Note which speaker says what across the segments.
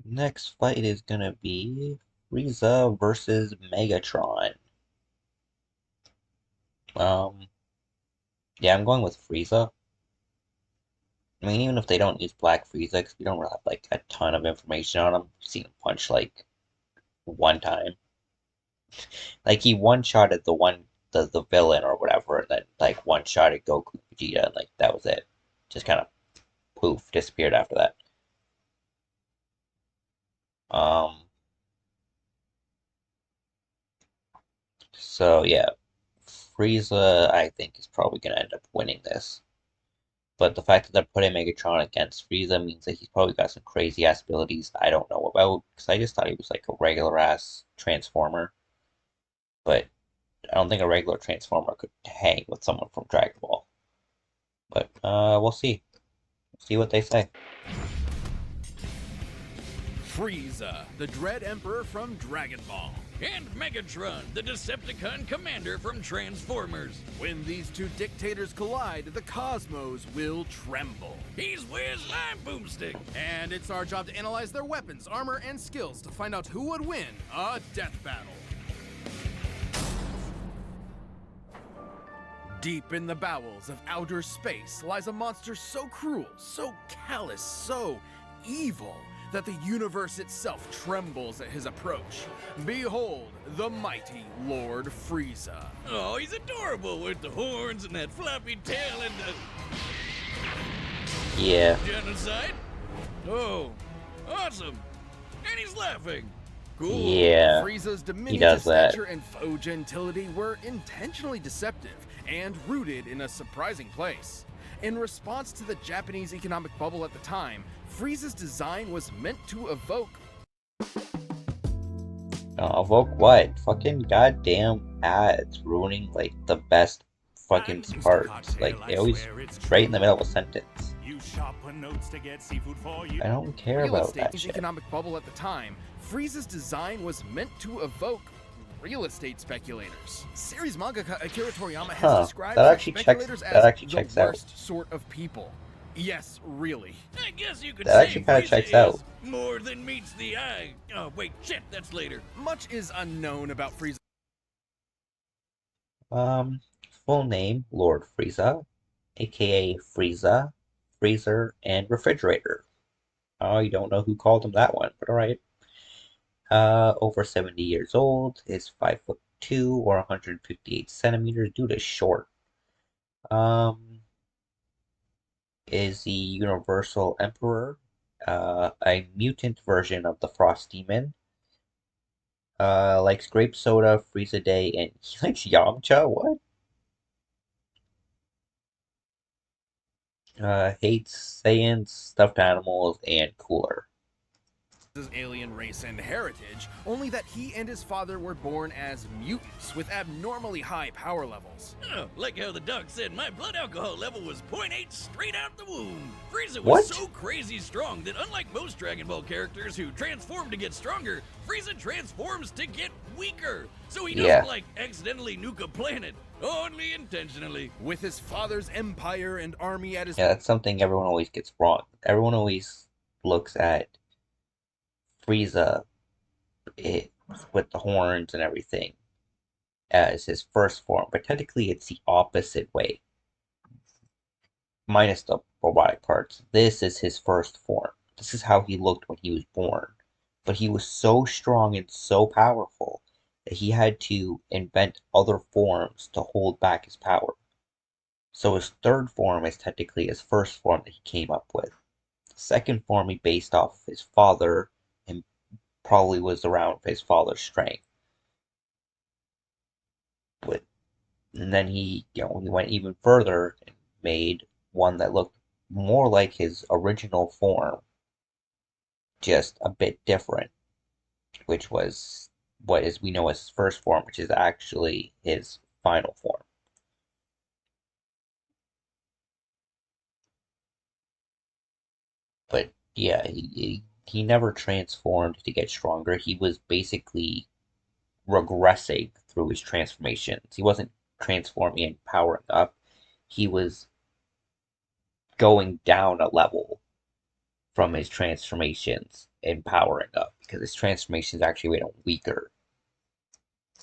Speaker 1: Next fight is gonna be Frieza versus Megatron. Um, yeah, I'm going with Frieza. I mean, even if they don't use Black Frieza, because we don't really have like a ton of information on him. We've seen him punch like one time. Like he one-shotted the villain or whatever, and then like one-shotted Goku and Vegeta, and like that was it. Just kind of poof, disappeared after that. Um, so yeah, Frieza I think is probably gonna end up winning this. But the fact that they're putting Megatron against Frieza means that he's probably got some crazy ass abilities I don't know about, because I just thought he was like a regular ass Transformer. But I don't think a regular Transformer could hang with someone from Dragon Ball. But we'll see. See what they say.
Speaker 2: Frieza, the Dread Emperor from Dragon Ball.
Speaker 3: And Megatron, the Decepticon commander from Transformers.
Speaker 2: When these two dictators collide, the cosmos will tremble.
Speaker 3: He's Wiz, I'm Boomstick.
Speaker 2: And it's our job to analyze their weapons, armor, and skills to find out who would win a death battle. Deep in the bowels of outer space lies a monster so cruel, so callous, so evil that the universe itself trembles at his approach. Behold, the mighty Lord Frieza.
Speaker 3: Oh, he's adorable with the horns and that floppy tail and the...
Speaker 1: Yeah.
Speaker 3: Genocide? Oh, awesome. And he's laughing. Cool.
Speaker 1: Yeah.
Speaker 2: Frieza's
Speaker 1: He
Speaker 2: diminutive
Speaker 1: does that.
Speaker 2: stature and faux gentility were intentionally deceptive and rooted in a surprising place. In response to the Japanese economic bubble at the time, Frieza's design was meant to evoke...
Speaker 1: Evoke what? Fucking goddamn ads ruining like the best fucking parts. Like they always right in the middle of a sentence. I don't care
Speaker 2: real
Speaker 1: about
Speaker 2: estate
Speaker 1: that shit.
Speaker 2: economic bubble at the time, Frieza's design was meant to evoke real estate speculators. Series mangaka Akira Toriyama has described speculators as the worst sort of people. Yes, really.
Speaker 3: I guess you could
Speaker 1: That
Speaker 3: say
Speaker 1: actually kind of
Speaker 3: Frieza
Speaker 1: checks
Speaker 3: is
Speaker 1: out.
Speaker 3: more than meets the eye. Oh, wait, shit, that's later.
Speaker 2: Much is unknown about Frieza.
Speaker 1: Full name Lord Frieza, aka Frieza, Freezer, and Refrigerator. Oh, you don't know who called him that one, but alright. Over 70 years old, is 5'2" or 158 centimeters, dude is short. Is the Universal Emperor, a mutant version of the Frost Demon. Likes grape soda, Frieza Day, and he likes Yamcha? What? Hates Saiyans, stuffed animals, and cooler.
Speaker 2: Alien race and heritage, only that he and his father were born as mutants with abnormally high power levels.
Speaker 3: Oh, like how the doc said my blood alcohol level was 0.8 straight out the womb. Frieza was
Speaker 1: What?
Speaker 3: so crazy strong that unlike most Dragon Ball characters who transform to get stronger, Frieza transforms to get weaker. So he doesn't like accidentally nuke a planet, only intentionally.
Speaker 2: With his father's empire and army at his...
Speaker 1: Yeah, that's something everyone always gets wrong. Everyone always looks at Frieza with the horns and everything as his first form, but technically it's the opposite way. Minus the robotic parts. This is his first form. This is how he looked when he was born. But he was so strong and so powerful that he had to invent other forms to hold back his power. So his third form is technically his first form that he came up with. The second form he based off his father and probably was around his father's strength. And then he went even further and made one that looked more like his original form, just a bit different, which was what is we know as his first form, which is actually his final form. But yeah, he never transformed to get stronger. He was basically regressing through his transformations. He wasn't transforming and powering up. He was going down a level from his transformations and powering up because his transformations actually made him weaker.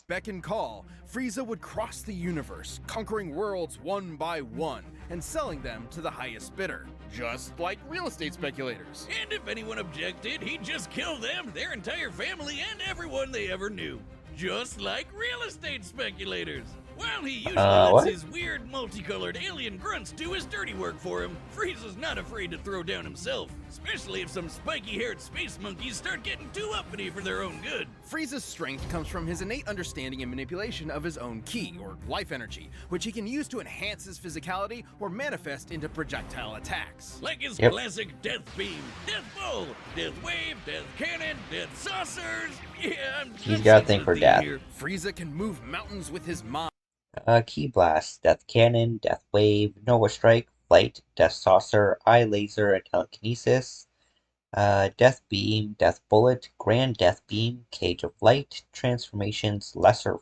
Speaker 2: Beck and call, Frieza would cross the universe, conquering worlds one by one and selling them to the highest bidder, just like real estate speculators.
Speaker 3: And if anyone objected, he'd just kill them, their entire family, and everyone they ever knew. Just like real estate speculators. While he usually lets his weird, multicolored alien grunts do his dirty work for him, Frieza's not afraid to throw down himself, especially if some spiky-haired space monkeys start getting too uppity for their own good.
Speaker 2: Frieza's strength comes from his innate understanding and manipulation of his own ki, or life energy, which he can use to enhance his physicality or manifest into projectile attacks.
Speaker 3: Like his classic Death Beam, Death Ball, Death Wave, Death Cannon, Death Saucers. Yeah,
Speaker 1: He's got a thing for death.
Speaker 2: Frieza can move mountains with his mind.
Speaker 1: Ki Blast, Death Cannon, Death Wave, Nova Strike, Flight, Death Saucer, Eye Laser, and Telekinesis. Death Beam, Death Bullet, Grand Death Beam, Cage of Light, Transformations, lesser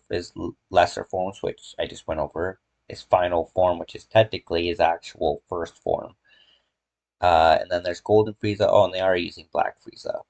Speaker 1: forms, which I just went over. His final form, which is technically his actual first form. And then there's Golden Frieza. Oh, and they are using Black Frieza.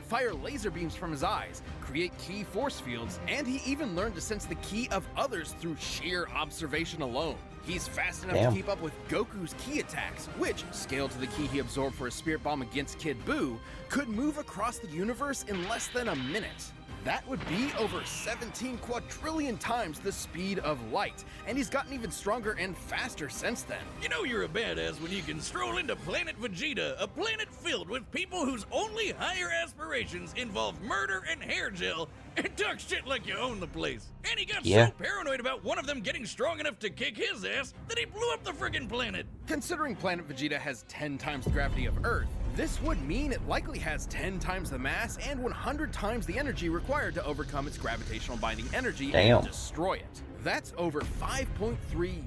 Speaker 2: Fire laser beams from his eyes, create ki force fields, and he even learned to sense the ki of others through sheer observation alone. He's fast enough to keep up with Goku's ki attacks, which, scaled to the ki he absorbed for his spirit bomb against Kid Buu, could move across the universe in less than a minute. That would be over 17 quadrillion times the speed of light, and he's gotten even stronger and faster since then.
Speaker 3: You know you're a badass when you can stroll into Planet Vegeta, a planet filled with people whose only higher aspirations involve murder and hair gel, and talk shit like you own the place. And he got so paranoid about one of them getting strong enough to kick his ass that he blew up the friggin' planet.
Speaker 2: Considering Planet Vegeta has 10 times the gravity of Earth, this would mean it likely has 10 times the mass and 100 times the energy required to overcome its gravitational binding energy and destroy it. That's over 5.3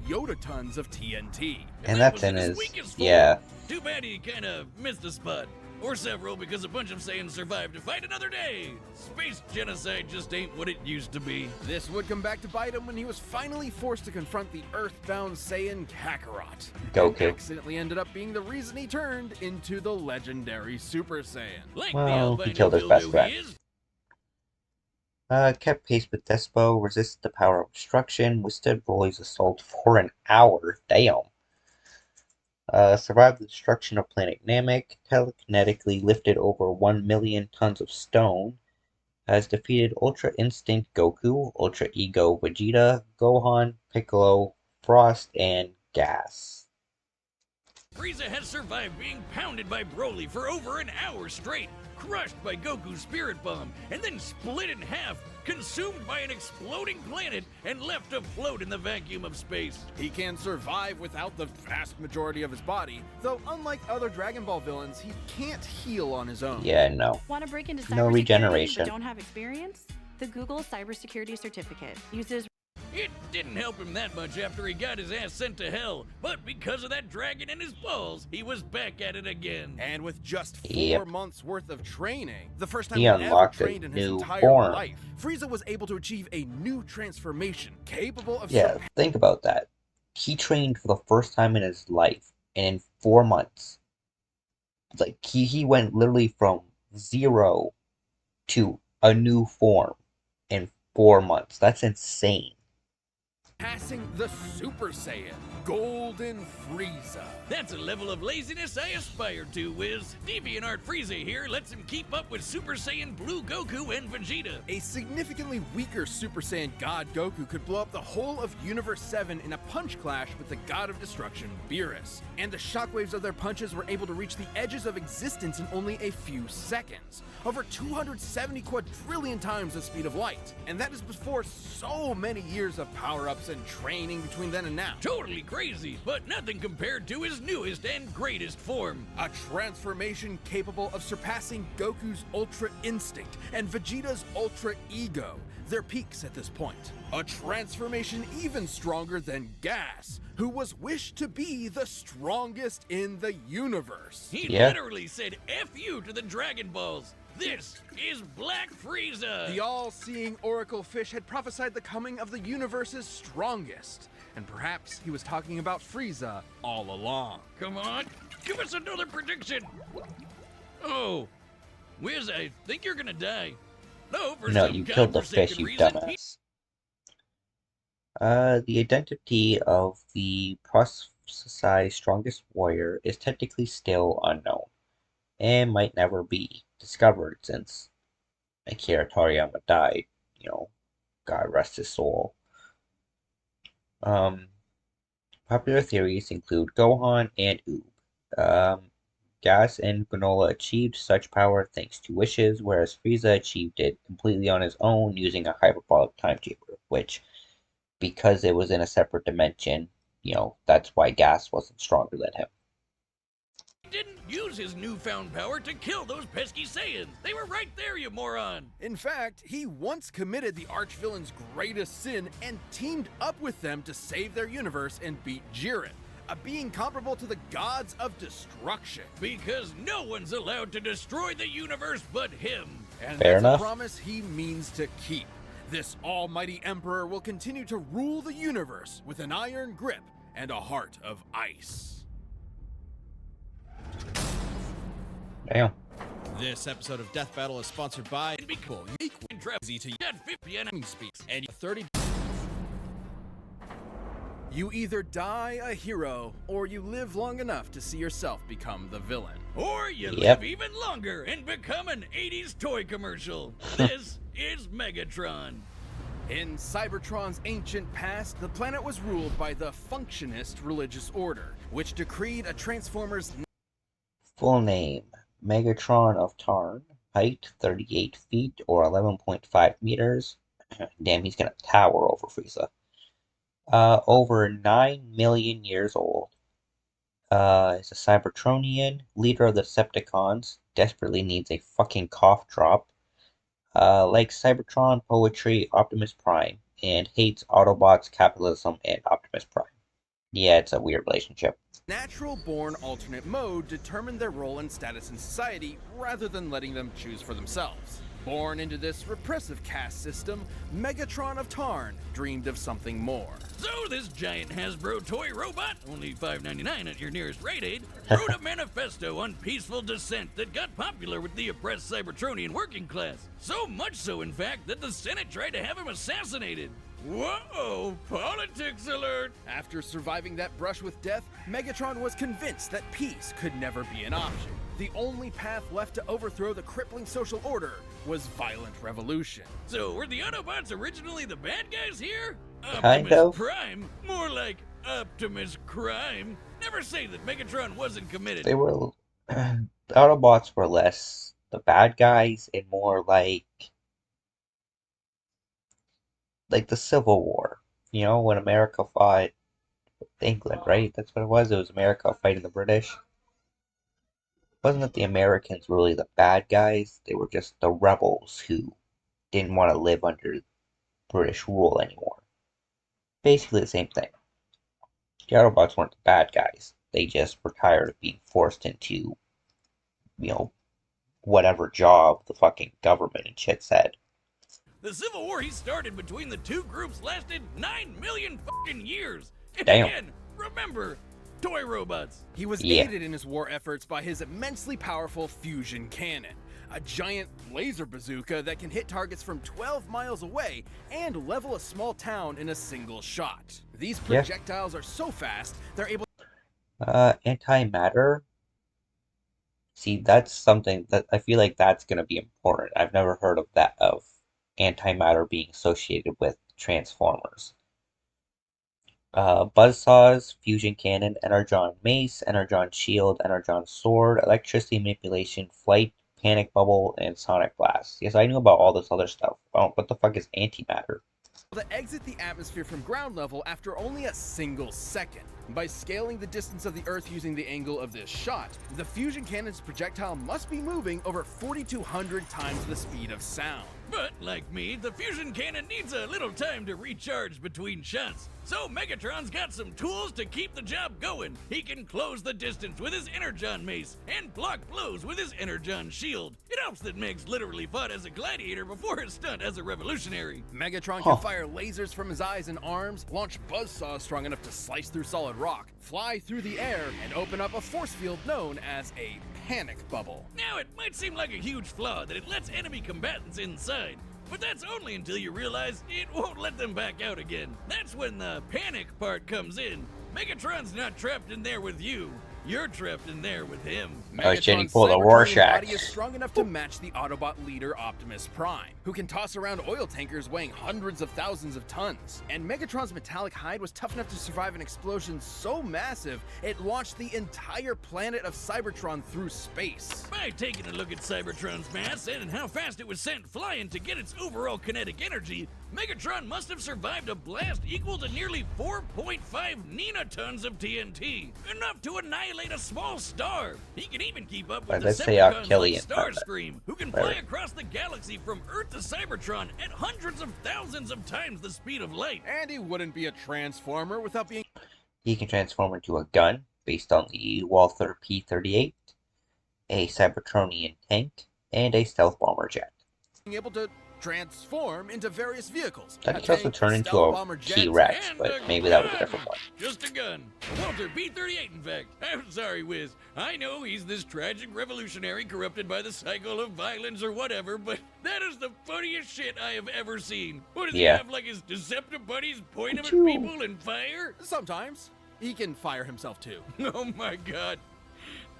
Speaker 2: yotatons of TNT.
Speaker 1: And that's in his
Speaker 3: weakest
Speaker 1: form.
Speaker 3: Too bad he kinda missed a spot. Or several, because a bunch of Saiyans survived to fight another day. Space genocide just ain't what it used to be.
Speaker 2: This would come back to bite him when he was finally forced to confront the Earthbound Saiyan Kakarot.
Speaker 1: Goku.
Speaker 2: And accidentally ended up being the reason he turned into the legendary Super Saiyan.
Speaker 3: Like
Speaker 1: Well, he killed his best friend. Kept pace with Despo, resisted the power of destruction, withstood Broly's assault for an hour. Damn. Survived the destruction of planet Namek, telekinetically lifted over 1 million tons of stone, has defeated Ultra Instinct Goku, Ultra Ego Vegeta, Gohan, Piccolo, Frost, and Gas.
Speaker 3: Frieza has survived being pounded by Broly for over an hour straight, crushed by Goku's Spirit Bomb, and then split in half, consumed by an exploding planet, and left to float in the vacuum of space.
Speaker 2: He can survive without the vast majority of his body, though unlike other Dragon Ball villains, he can't heal on his own.
Speaker 1: Yeah, no.
Speaker 4: Want to break into
Speaker 1: No
Speaker 4: cybersecurity
Speaker 1: regeneration.
Speaker 4: but don't have experience? The Google Cybersecurity Certificate uses
Speaker 3: It didn't help him that much after he got his ass sent to hell, but because of that dragon in his balls, he was back at it again.
Speaker 2: And with just 4 months worth of training, the first time
Speaker 1: He
Speaker 2: he ever
Speaker 1: unlocked a
Speaker 2: trained in his
Speaker 1: new
Speaker 2: entire
Speaker 1: form.
Speaker 2: life, Frieza was able to achieve a new transformation capable of
Speaker 1: Think about that. He trained for the first time in his life, and in 4 months, like he went literally from 0 to a new form in 4 months. That's insane.
Speaker 2: passing the Super Saiyan, Golden Frieza.
Speaker 3: That's a level of laziness I aspire to, Wiz. DeviantArt Frieza here lets him keep up with Super Saiyan Blue Goku and Vegeta.
Speaker 2: A significantly weaker Super Saiyan God Goku could blow up the whole of Universe 7 in a punch clash with the God of Destruction, Beerus. And the shockwaves of their punches were able to reach the edges of existence in only a few seconds. Over 270 quadrillion times the speed of light. And that is before so many years of power-ups and training between then and now.
Speaker 3: Totally crazy, but nothing compared to his newest and greatest form.
Speaker 2: A transformation capable of surpassing Goku's Ultra Instinct and Vegeta's Ultra Ego, their peaks at this point. A transformation even stronger than Gas, who was wished to be the strongest in the universe.
Speaker 3: He literally said F you to the Dragon Balls. This is Black Frieza!
Speaker 2: The all-seeing Oracle Fish had prophesied the coming of the universe's strongest, and perhaps he was talking about Frieza all along.
Speaker 3: Come on, give us another prediction! Oh, Wiz, I think you're gonna die. No, for
Speaker 1: No,
Speaker 3: some
Speaker 1: you killed the fish,
Speaker 3: godforsaken
Speaker 1: you
Speaker 3: reason,
Speaker 1: dumbass. The identity of the Processai's strongest warrior is technically still unknown, and might never be discovered since Akira Toriyama died, you know, God rest his soul. Um, Popular theories include Gohan and Oob. Gas and Granola achieved such power thanks to wishes, whereas Frieza achieved it completely on his own using a hyperbolic time chamber, which, because it was in a separate dimension, that's why Gas wasn't stronger than him.
Speaker 3: didn't use his newfound power to kill those pesky Saiyans. They were right there, you moron.
Speaker 2: In fact, he once committed the archvillain's greatest sin and teamed up with them to save their universe and beat Jiren, a being comparable to the gods of destruction.
Speaker 3: Because no one's allowed to destroy the universe but him.
Speaker 2: And
Speaker 1: Fair
Speaker 2: that's
Speaker 1: enough.
Speaker 2: a promise he means to keep. This almighty emperor will continue to rule the universe with an iron grip and a heart of ice.
Speaker 1: Damn.
Speaker 5: This episode of Death Battle is sponsored by
Speaker 3: Equal, easy to get 50 and speaks.
Speaker 5: and 30.
Speaker 2: You either die a hero, or you live long enough to see yourself become the villain.
Speaker 3: Or you
Speaker 1: Yep.
Speaker 3: live even longer and become an 80s toy commercial. This is Megatron.
Speaker 2: In Cybertron's ancient past, the planet was ruled by the Functionist religious order, which decreed a Transformer's
Speaker 1: Full name: Megatron of Tarn. Height 38 feet or 11.5 meters. Damn, he's gonna tower over Frieza. Over 9 million years old. Is a Cybertronian, leader of the Decepticons, desperately needs a fucking cough drop. Likes Cybertron, poetry, Optimus Prime, and hates Autobots, capitalism, and Optimus Prime. Yeah, it's a weird relationship.
Speaker 2: natural-born alternate mode determined their role and status in society rather than letting them choose for themselves. Born into this repressive caste system, Megatron of Tarn dreamed of something more.
Speaker 3: So this giant Hasbro toy robot, only $5.99 at your nearest Rite Aid, wrote a manifesto on peaceful dissent that got popular with the oppressed Cybertronian working class. So much so, in fact, that the Senate tried to have him assassinated. Whoa, politics alert!
Speaker 2: After surviving that brush with death, Megatron was convinced that peace could never be an option. The only path left to overthrow the crippling social order was violent revolution.
Speaker 3: So were the Autobots originally the bad guys here?
Speaker 1: Kind
Speaker 3: Optimus
Speaker 1: of.
Speaker 3: Prime? More like Optimus Crime? Never say that Megatron wasn't committed.
Speaker 1: They were the Autobots were less the bad guys and more like the Civil War. When America fought England, right? That's what it was. It was America fighting the British. Wasn't it the Americans really the bad guys? They were just the rebels who didn't want to live under British rule anymore. Basically the same thing. The Autobots weren't the bad guys. They just were tired of being forced into, whatever job the fucking government and shit said.
Speaker 3: The Civil War he started between the two groups lasted 9 million fucking years. And
Speaker 1: Damn.
Speaker 3: again, remember, toy robots.
Speaker 2: He was
Speaker 1: Yeah.
Speaker 2: aided in his war efforts by his immensely powerful fusion cannon, a giant laser bazooka that can hit targets from 12 miles away and level a small town in a single shot. These
Speaker 1: Yeah.
Speaker 2: projectiles are so fast, they're able
Speaker 1: Antimatter. See, that's something that I feel like that's gonna be important. I've never heard of that, of antimatter being associated with Transformers. Buzzsaws, fusion cannon, energon mace, energon shield, energon sword, electricity manipulation, flight, panic bubble, and sonic blast. Yes, I knew about all this other stuff. Oh, what the fuck is antimatter?
Speaker 2: to exit the atmosphere from ground level after only a single second. By scaling the distance of the Earth using the angle of this shot, the fusion cannon's projectile must be moving over 4,200 times the speed of sound.
Speaker 3: But, like me, the fusion cannon needs a little time to recharge between shots. So Megatron's got some tools to keep the job going. He can close the distance with his Energon mace and block blows with his Energon shield. It helps that Megs literally fought as a gladiator before his stunt as a revolutionary.
Speaker 2: Megatron can fire lasers from his eyes and arms, launch buzzsaws strong enough to slice through solid rock, fly through the air, and open up a force field known as a panic bubble.
Speaker 3: Now, it might seem like a huge flaw that it lets enemy combatants inside, but that's only until you realize it won't let them back out again. That's when the panic part comes in. Megatron's not trapped in there with you. You're trapped in there with him.
Speaker 1: Oh, Jenny
Speaker 2: Megatron's
Speaker 1: pulled a
Speaker 2: Cybertronian
Speaker 1: Rorschach.
Speaker 2: body is strong enough to match the Autobot leader Optimus Prime, who can toss around oil tankers weighing hundreds of thousands of tons. And Megatron's metallic hide was tough enough to survive an explosion so massive, it launched the entire planet of Cybertron through space.
Speaker 3: By taking a look at Cybertron's mass and how fast it was sent flying to get its overall kinetic energy, Megatron must have survived a blast equal to nearly 4.5 ninotons of TNT, enough to annihilate a small star. He can even keep up with
Speaker 1: Let's say I'll
Speaker 3: Decepticons
Speaker 1: kill
Speaker 3: like
Speaker 1: you.
Speaker 3: Starscream, who can fly across the galaxy from Earth to Cybertron at hundreds of thousands of times the speed of light.
Speaker 2: And he wouldn't be a Transformer without being
Speaker 1: He can transform into a gun based on the Walther P-38, a Cybertronian tank, and a stealth bomber jet.
Speaker 2: able to transform into various vehicles.
Speaker 1: That
Speaker 2: A
Speaker 1: he could also
Speaker 2: tank,
Speaker 1: turn into
Speaker 2: stealth
Speaker 1: a
Speaker 2: bomber jet,
Speaker 1: T-Rex,
Speaker 3: and
Speaker 1: but
Speaker 3: a
Speaker 1: maybe that was a
Speaker 3: gun.
Speaker 1: different one.
Speaker 3: Just a gun. Walter B-38, in fact. I'm sorry, Wiz. I know he's this tragic revolutionary corrupted by the cycle of violence or whatever, but that is the funniest shit I have ever seen. What does he
Speaker 1: Yeah.
Speaker 3: have, like his Deceptive buddies point him at
Speaker 1: Achoo.
Speaker 3: people and fire?
Speaker 2: Sometimes. He can fire himself too.
Speaker 3: Oh my god.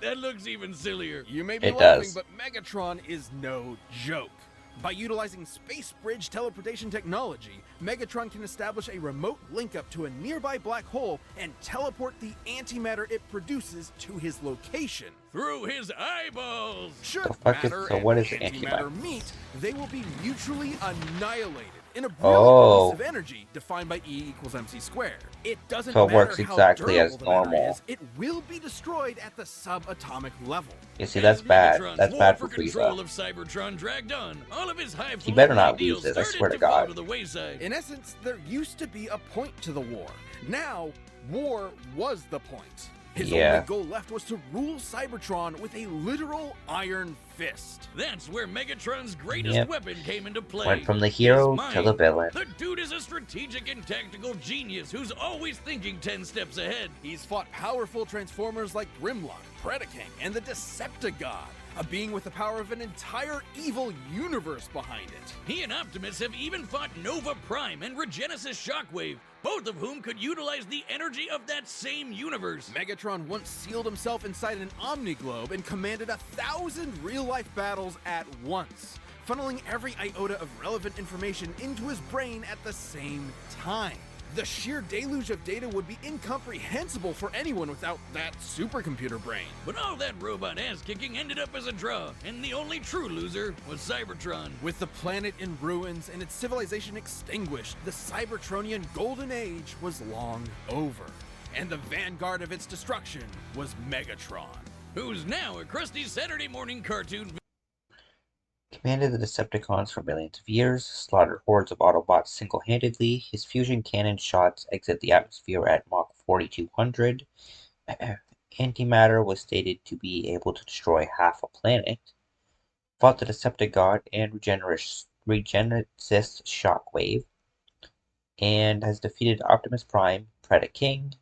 Speaker 3: That looks even sillier.
Speaker 2: You may be
Speaker 1: It
Speaker 2: laughing,
Speaker 1: does.
Speaker 2: but Megatron is no joke. By utilizing space bridge teleportation technology, Megatron can establish a remote link up to a nearby black hole and teleport the antimatter it produces to his location.
Speaker 3: Through his eyeballs.
Speaker 2: Should
Speaker 1: The fuck is-
Speaker 2: matter
Speaker 1: so
Speaker 2: and
Speaker 1: what is
Speaker 2: antimatter
Speaker 1: antimatter?
Speaker 2: meet, they will be mutually annihilated in a brilliant
Speaker 1: Oh.
Speaker 2: release of energy defined by E equals MC squared. It doesn't
Speaker 1: So it
Speaker 2: matter
Speaker 1: works
Speaker 2: how
Speaker 1: exactly as
Speaker 2: durable the matter
Speaker 1: normal.
Speaker 2: is, it will be destroyed at the subatomic level.
Speaker 1: You see, that's bad.
Speaker 3: Megatron's
Speaker 1: That's
Speaker 3: war
Speaker 1: bad for
Speaker 3: control
Speaker 1: Frieza.
Speaker 3: of Cybertron dragged on. All of his high
Speaker 1: He better not
Speaker 3: ideals
Speaker 1: lose this, I
Speaker 3: started
Speaker 1: swear to
Speaker 3: fall
Speaker 1: God.
Speaker 3: to the wayside.
Speaker 2: In essence, there used to be a point to the war. Now, war was the point. His
Speaker 1: Yeah.
Speaker 2: only goal left was to rule Cybertron with a literal iron fist.
Speaker 3: That's where Megatron's greatest
Speaker 1: Yep.
Speaker 3: weapon came into play.
Speaker 1: Went from the hero
Speaker 3: his
Speaker 1: to the
Speaker 3: mind.
Speaker 1: villain.
Speaker 3: The dude is a strategic and tactical genius who's always thinking 10 steps ahead.
Speaker 2: He's fought powerful Transformers like Grimlock, Predaking, and the Decepticon, a being with the power of an entire evil universe behind it.
Speaker 3: He and Optimus have even fought Nova Prime and Regenesis Shockwave, both of whom could utilize the energy of that same universe.
Speaker 2: Megatron once sealed himself inside an Omniglobe and commanded 1,000 real-life battles at once, funneling every iota of relevant information into his brain at the same time. The sheer deluge of data would be incomprehensible for anyone without that supercomputer brain.
Speaker 3: But all that robot ass-kicking ended up as a draw, and the only true loser was Cybertron.
Speaker 2: With the planet in ruins and its civilization extinguished, the Cybertronian Golden Age was long over. And the vanguard of its destruction was Megatron.
Speaker 3: Who's now a crusty Saturday morning cartoon.
Speaker 1: Commanded the Decepticons for millions of years, slaughtered hordes of Autobots single-handedly. His fusion cannon shots exit the atmosphere at Mach 4200. Antimatter was stated to be able to destroy half a planet. Fought the Decepticon and Regenesis Shockwave. And has defeated Optimus Prime, Predaking,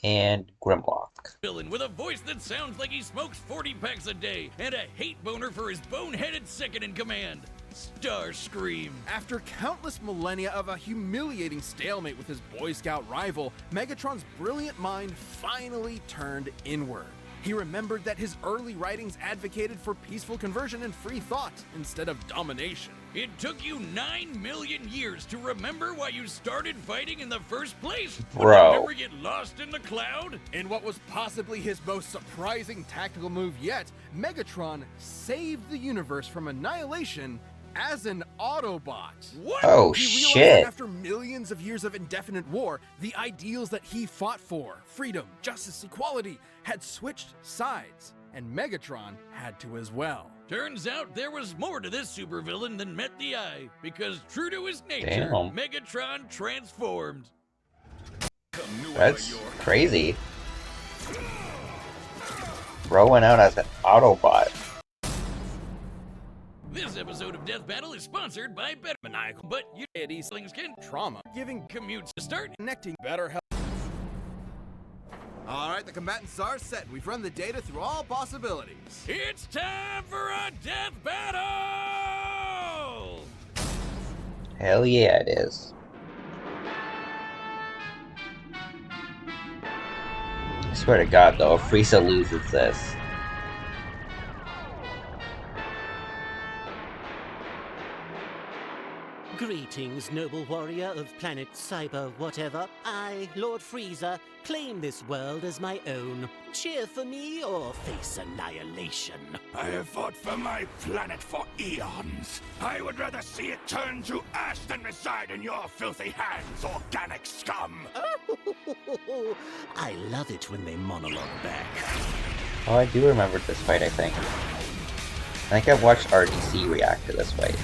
Speaker 1: and Grimlock.
Speaker 3: Villain with a voice that sounds like he smokes 40 packs a day and a hate boner for his boneheaded second in command, Starscream.
Speaker 2: After countless millennia of a humiliating stalemate with his Boy Scout rival, Megatron's brilliant mind finally turned inward. He remembered that his early writings advocated for peaceful conversion and free thought instead of domination.
Speaker 3: It took you 9 million years to remember why you started fighting in the first place?
Speaker 1: Bro.
Speaker 3: Would you ever get lost in the cloud?
Speaker 2: In what was possibly his most surprising tactical move yet, Megatron saved the universe from annihilation as an Autobot.
Speaker 3: What?
Speaker 1: Oh,
Speaker 2: He realized
Speaker 1: shit.
Speaker 2: that after millions of years of indefinite war, the ideals that he fought for, freedom, justice, equality, had switched sides, and Megatron had to as well.
Speaker 3: Turns out there was more to this supervillain than met the eye, because true to his nature,
Speaker 1: Damn.
Speaker 3: Megatron transformed.
Speaker 1: That's crazy. Bro went out as an Autobot.
Speaker 3: This episode of Death Battle is sponsored by Better Maniacal, but you slings can
Speaker 2: Trauma, giving
Speaker 3: commutes to start.
Speaker 2: connecting better health. All right, the combatants are set. We've run the data through all possibilities.
Speaker 3: It's time for a death battle!
Speaker 1: Hell yeah, it is. I swear to God, though, if Frieza loses this.
Speaker 6: Greetings, noble warrior of planet Cyber whatever. I, Lord Frieza, claim this world as my own. Cheer for me or face annihilation.
Speaker 7: I have fought for my planet for eons. I would rather see it turn to ash than reside in your filthy hands, organic scum!
Speaker 6: I love it when they monologue back.
Speaker 1: Oh, I do remember this fight, I think. I think I've watched RDC react to this fight.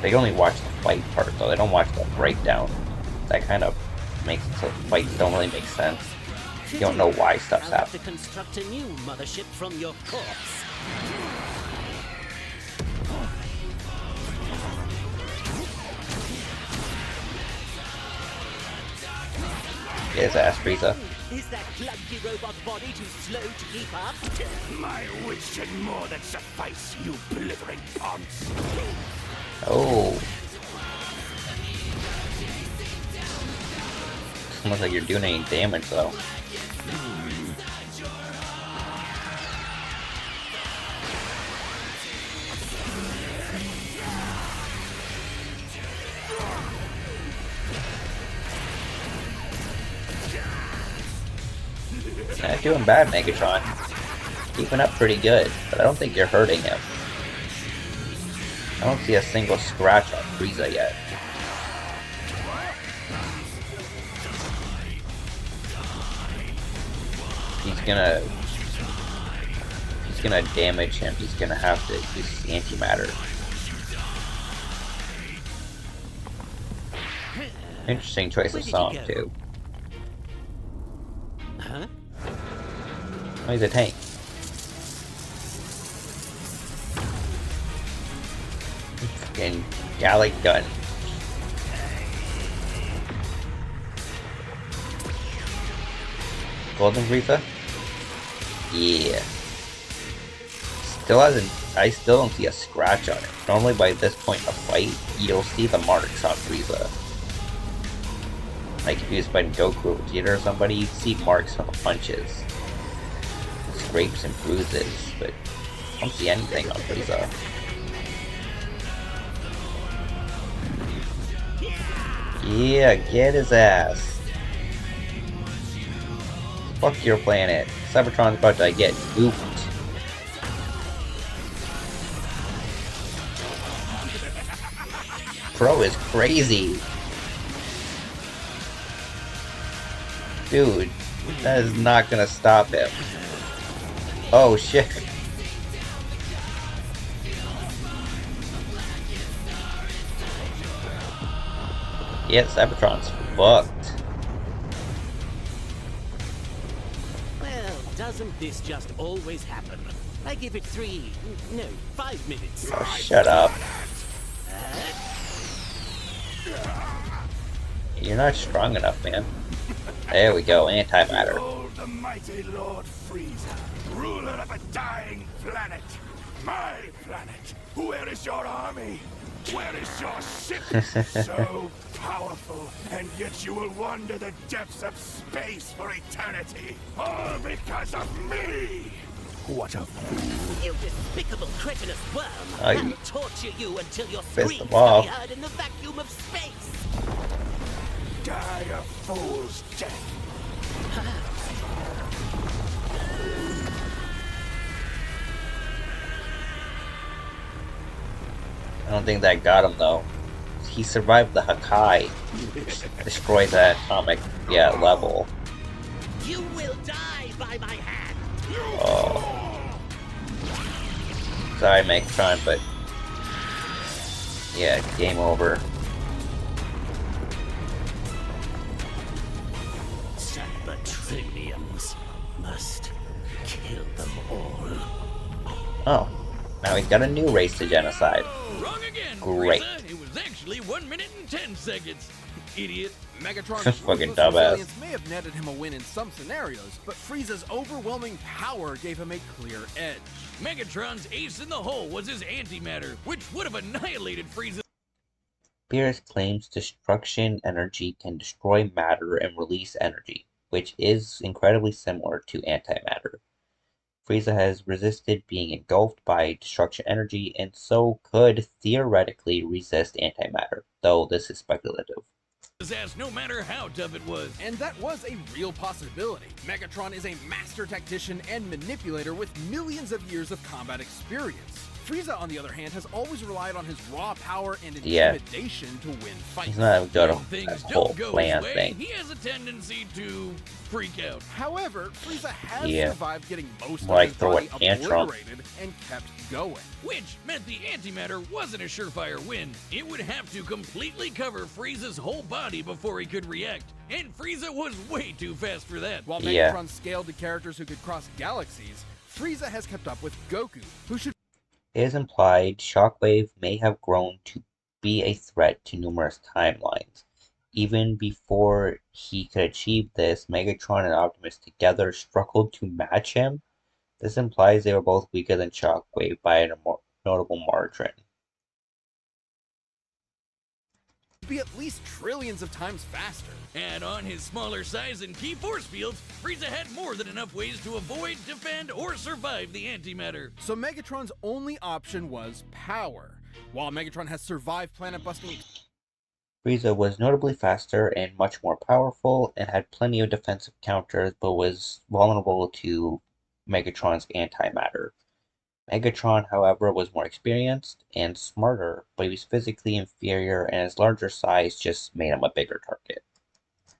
Speaker 1: They only watch the fight part, though. They don't watch the breakdown. That kind of makes it so fights don't really make sense. You don't know why stuff's
Speaker 6: I'll have to
Speaker 1: happening.
Speaker 6: construct a new mothership from your corpse.
Speaker 1: Get his ass, Frieza.
Speaker 6: Is that clunky robot body too slow to keep up?
Speaker 7: My wits should more than suffice, you blithering ponce!
Speaker 1: Oh. Doesn't look like you're doing any damage, though. Not doing bad, Megatron. Keeping up pretty good, but I don't think you're hurting him. I don't see a single scratch on Frieza yet. He's gonna damage him. He's gonna have to use antimatter. Interesting choice of song too.
Speaker 6: Huh?
Speaker 1: Oh, he's a tank. Fucking Gallic gun. Golden Frieza? Yeah. I still don't see a scratch on it. Normally by this point in the fight, you'll see the marks on Frieza. Like if you was fighting Goku or Vegeta or somebody, you'd see marks from the punches. Scrapes and bruises, but I don't see anything on Frieza. Yeah, get his ass. Fuck your planet. Cybertron's about to get gooped. Bro is crazy. Dude, that is not gonna stop him. Oh shit. Yeah, Cybertron's fucked.
Speaker 6: Well, doesn't this just always happen? I give it 5 minutes.
Speaker 1: Oh, shut up. You're not strong enough, man. There we go, antimatter.
Speaker 7: Behold the mighty Lord Frieza, ruler of a dying planet. My planet. Where is your army? Where is your ship? So powerful, and yet you will wander the depths of space for eternity. All because of me! What a fool.
Speaker 6: You despicable cretinous worm!
Speaker 1: Oh, you
Speaker 6: I'll torture you until your
Speaker 1: pissed
Speaker 6: screams
Speaker 1: them
Speaker 6: can
Speaker 1: off.
Speaker 6: be heard in the vacuum of space!
Speaker 7: Die a fool's death.
Speaker 1: I don't think that got him though. He survived the Hakai, which destroys that atomic, level.
Speaker 6: You will die by my hand!
Speaker 1: Oh. Sorry, Megatron, but yeah, game over.
Speaker 6: Cybertronians must kill them all.
Speaker 1: Oh, now he's got a new race to genocide.
Speaker 3: Wrong again,
Speaker 1: Great.
Speaker 3: Frieza. It was actually 1 minute and 10 seconds. Idiot.
Speaker 2: Megatron's
Speaker 1: Fucking
Speaker 2: ruthless
Speaker 1: dumbass.
Speaker 2: resilience may have netted him a win in some scenarios, but Frieza's overwhelming power gave him a clear edge.
Speaker 3: Megatron's ace in the hole was his antimatter, which would have annihilated Frieza.
Speaker 1: Beerus claims destruction energy can destroy matter and release energy, which is incredibly similar to antimatter. Frieza has resisted being engulfed by destruction energy and so could theoretically resist antimatter, though this is speculative.
Speaker 3: His ass no matter how tough it was.
Speaker 2: And that was a real possibility. Megatron is a master tactician and manipulator with millions of years of combat experience. Frieza, on the other hand, has always relied on his raw power and intimidation to win fights.
Speaker 1: He's not good
Speaker 3: When
Speaker 1: at
Speaker 3: things
Speaker 1: that whole
Speaker 3: don't go
Speaker 1: plan
Speaker 3: his way,
Speaker 1: thing.
Speaker 3: he has a tendency to freak out.
Speaker 2: However, Frieza has
Speaker 1: Yeah.
Speaker 2: survived getting most
Speaker 1: More like
Speaker 2: of his
Speaker 1: throw a
Speaker 2: body
Speaker 1: tantrum.
Speaker 2: obliterated and kept going.
Speaker 3: Which meant the antimatter wasn't a surefire win. It would have to completely cover Frieza's whole body before he could react. And Frieza was way too fast for that.
Speaker 2: While
Speaker 1: Yeah.
Speaker 2: Megatron scaled to characters who could cross galaxies, Frieza has kept up with Goku, who should
Speaker 1: It is implied Shockwave may have grown to be a threat to numerous timelines. Even before he could achieve this, Megatron and Optimus together struggled to match him. This implies they were both weaker than Shockwave by a notable margin.
Speaker 2: be at least trillions of times faster.
Speaker 3: And on his smaller size and key force fields, Frieza had more than enough ways to avoid, defend, or survive the antimatter.
Speaker 2: So Megatron's only option was power. While Megatron has survived planet-busting...
Speaker 1: Frieza was notably faster and much more powerful, and had plenty of defensive counters, but was vulnerable to Megatron's antimatter. Megatron, however, was more experienced and smarter, but he was physically inferior, and his larger size just made him a bigger target.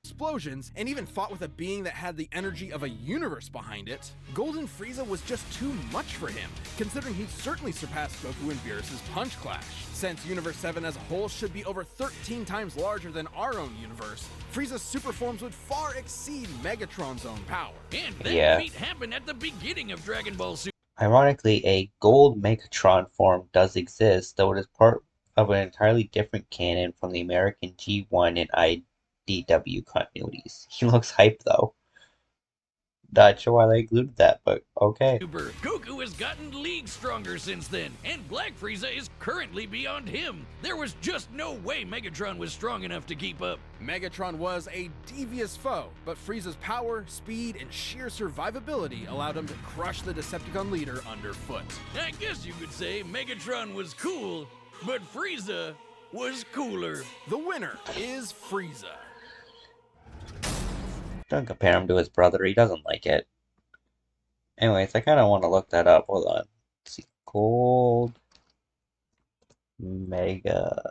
Speaker 2: explosions, and even fought with a being that had the energy of a universe behind it, Golden Frieza was just too much for him, considering he'd certainly surpassed Goku and Beerus' Punch Clash. Since Universe 7 as a whole should be over 13 times larger than our own universe, Frieza's super forms would far exceed Megatron's own power.
Speaker 3: And that
Speaker 1: Yeah.
Speaker 3: feat happened at the beginning of Dragon Ball Super.
Speaker 1: Ironically, a gold Megatron form does exist, though it is part of an entirely different canon from the American G1 and IDW continuities. He looks hype though. Not sure why they included that, but okay.
Speaker 3: Goku has gotten leagues stronger since then, and Black Frieza is currently beyond him. There was just no way Megatron was strong enough to keep up.
Speaker 2: Megatron was a devious foe, but Frieza's power, speed, and sheer survivability allowed him to crush the Decepticon leader underfoot.
Speaker 3: I guess you could say Megatron was cool, but Frieza was cooler.
Speaker 2: The winner is Frieza.
Speaker 1: Don't compare him to his brother, he doesn't like it. Anyways, I kind of want to look that up. Hold on. Let's see. Gold Megatron.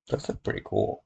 Speaker 1: Those look pretty cool.